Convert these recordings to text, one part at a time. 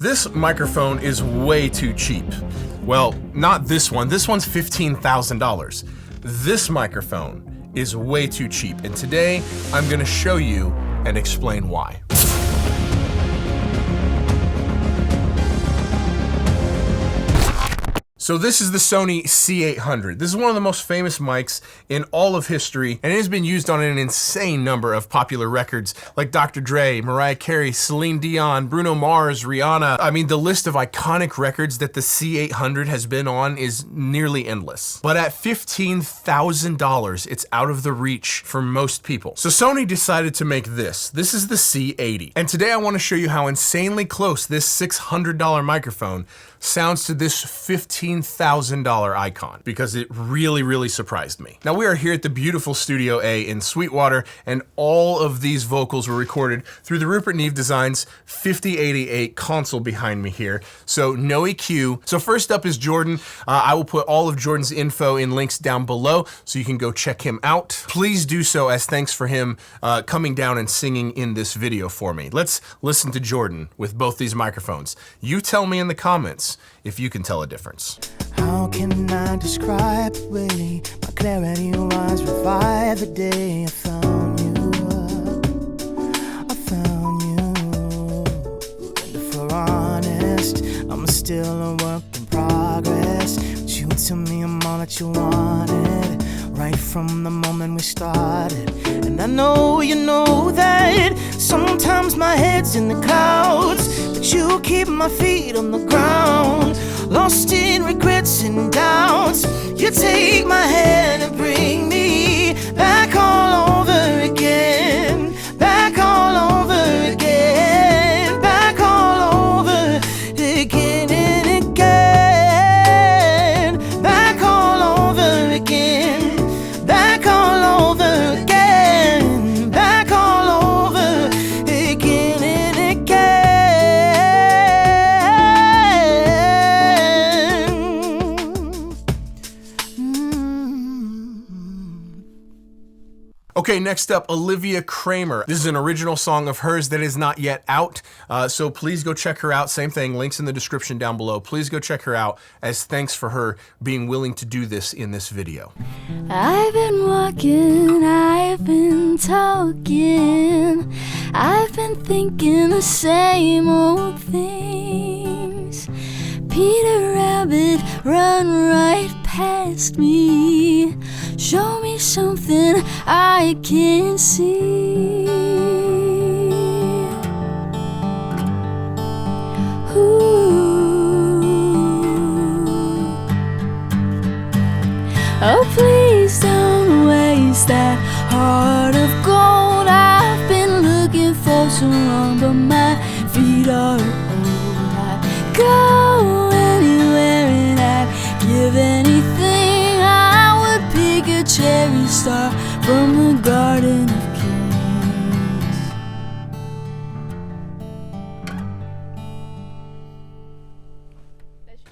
This microphone is way too cheap. Well, not this one. This one's $15,000. This microphone is way too cheap, and today I'm gonna show you and explain why. So this is the Sony C800. This is one of the most famous mics in all of history, and it has been used on an insane number of popular records like Dr. Dre, Mariah Carey, Celine Dion, Bruno Mars, Rihanna. I mean, the list of iconic records that the C800 has been on is nearly endless. But at $15,000, it's out of the reach for most people. So Sony decided to make this. This is the C80. And today I want to show you how insanely close this $600 microphone sounds to this $15,000 icon, because it really surprised me. Now, we are here at the beautiful Studio A in Sweetwater, and all of these vocals were recorded through the Rupert Neve Designs 5088 console behind me here, so no EQ. So first up is Jordan. I will put all of Jordan's info in links down below so you can go check him out. Please do so as thanks for him coming down and singing in this video for me. Let's listen to Jordan with both these microphones. You tell me in the comments if you can tell a difference. How can I describe the way my clarity was revived the day I found you? I found you. And if we're honest, I'm still a work in progress. But you tell me I'm all that you wanted, right from the moment we started. And I know you know that sometimes my head's in the clouds, but you keep my feet on the ground. Lost in regrets and doubts, you take my hand and bring me back all over again. Back all over again. Back all over again and again. Back all over again. Back all over again. Back all over again and again. Okay, next up, Olivia Kramer. This is an original song of hers that is not yet out, so please go check her out. Same thing, links in the description down below. Please go check her out as thanks for her being willing to do this in this video. I've been walking, I've been talking, I've been thinking the same old things. Peter Rabbit, run right past me. Show me something I can see. Ooh. Oh, please don't waste that heart of gold I've been looking for so long, but my feet are old. I'd go anywhere and I'd give anything. Pick a cherry star from the Garden of Kings.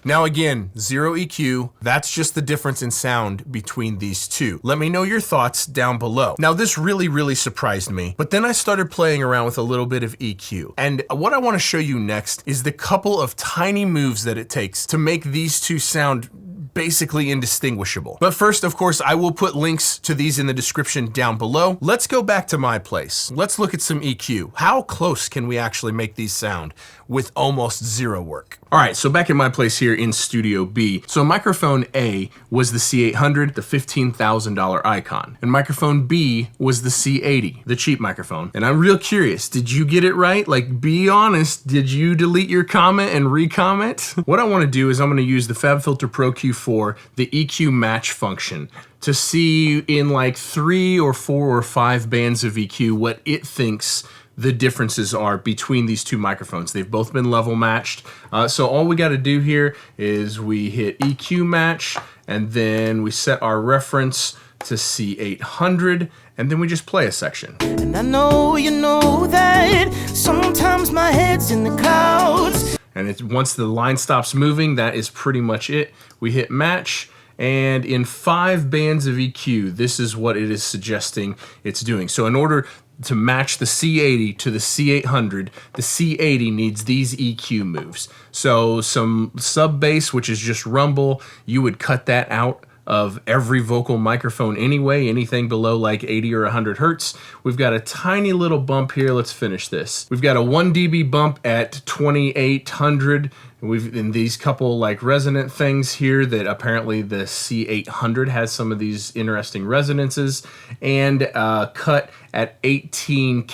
Now again, zero EQ. That's just the difference in sound between these two. Let me know your thoughts down below. Now this really surprised me, but then I started playing around with a little bit of EQ. And what I want to show you next is the couple of tiny moves that it takes to make these two sound basically indistinguishable. But first, of course, I will put links to these in the description down below. Let's go back to my place. Let's look at some EQ. How close can we actually make these sound with almost zero work? All right, so back in my place here in Studio B. So microphone A was the C800, the $15,000 icon. And microphone B was the C80, the cheap microphone. And I'm real curious, did you get it right? Like, be honest, did you delete your comment and re-comment? What I wanna do is I'm gonna use the FabFilter Pro Q4, the EQ match function, to see in like 3 or 4 or 5 bands of EQ what it thinks the differences are between these two microphones. They've both been level matched. So all we gotta do here is we hit EQ match, and then we set our reference to C800, and then we just play a section. And I know you know that sometimes my head's in the clouds. And once the line stops moving, that is pretty much it. We hit match, and in 5 bands of EQ, this is what it is suggesting it's doing. So in order to match the C80 to the C800, the C80 needs these EQ moves. So some sub bass, which is just rumble, you would cut that out of every vocal microphone anyway, anything below like 80 or 100 hertz. We've got a tiny little bump here. Let's finish this. We've got a 1 dB bump at 2800. We've in these couple like resonant things here that apparently the C800 has some of these interesting resonances, and cut at 18K,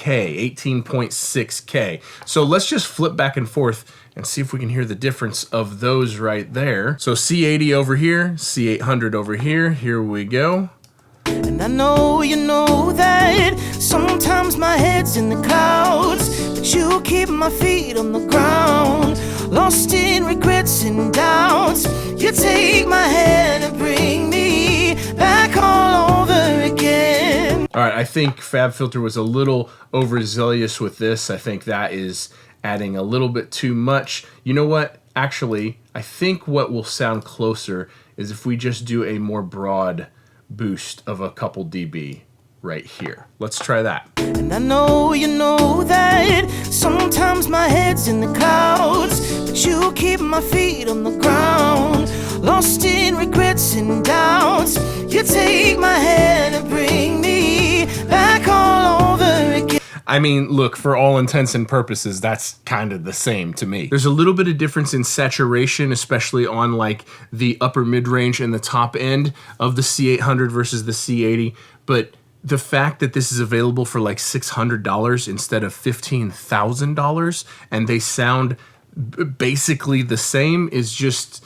18.6K. So let's just flip back and forth and see if we can hear the difference of those right there. So C80 over here, C800 over here. Here we go. And I know you know that sometimes my head's in the clouds, but you keep my feet on the ground. Lost in regrets and doubts, you take my hand and bring me back all over again. All right, I think FabFilter was a little overzealous with this. I think that is adding a little bit too much. You know what? Actually, I think what will sound closer is if we just do a more broad boost of a couple dB right here. Let's try that. And I know you know that sometimes my head's in the clouds, but you keep my feet on the ground. Lost in regrets and doubts, you take my hand and bring me back all over again. I mean, look, for all intents and purposes, that's kind of the same to me. There's a little bit of difference in saturation, especially on like the upper mid-range and the top end of the C800 versus the C80, but the fact that this is available for like $600 instead of $15,000 and they sound basically the same is just,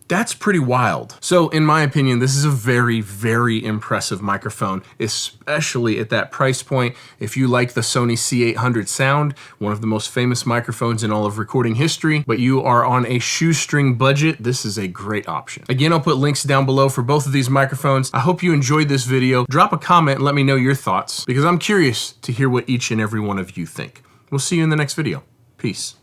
that's pretty wild. So in my opinion, this is a very, very impressive microphone, especially at that price point. If you like the Sony C800 sound, one of the most famous microphones in all of recording history, but you are on a shoestring budget, this is a great option. Again, I'll put links down below for both of these microphones. I hope you enjoyed this video. Drop a comment and let me know your thoughts, because I'm curious to hear what each and every one of you think. We'll see you in the next video. Peace.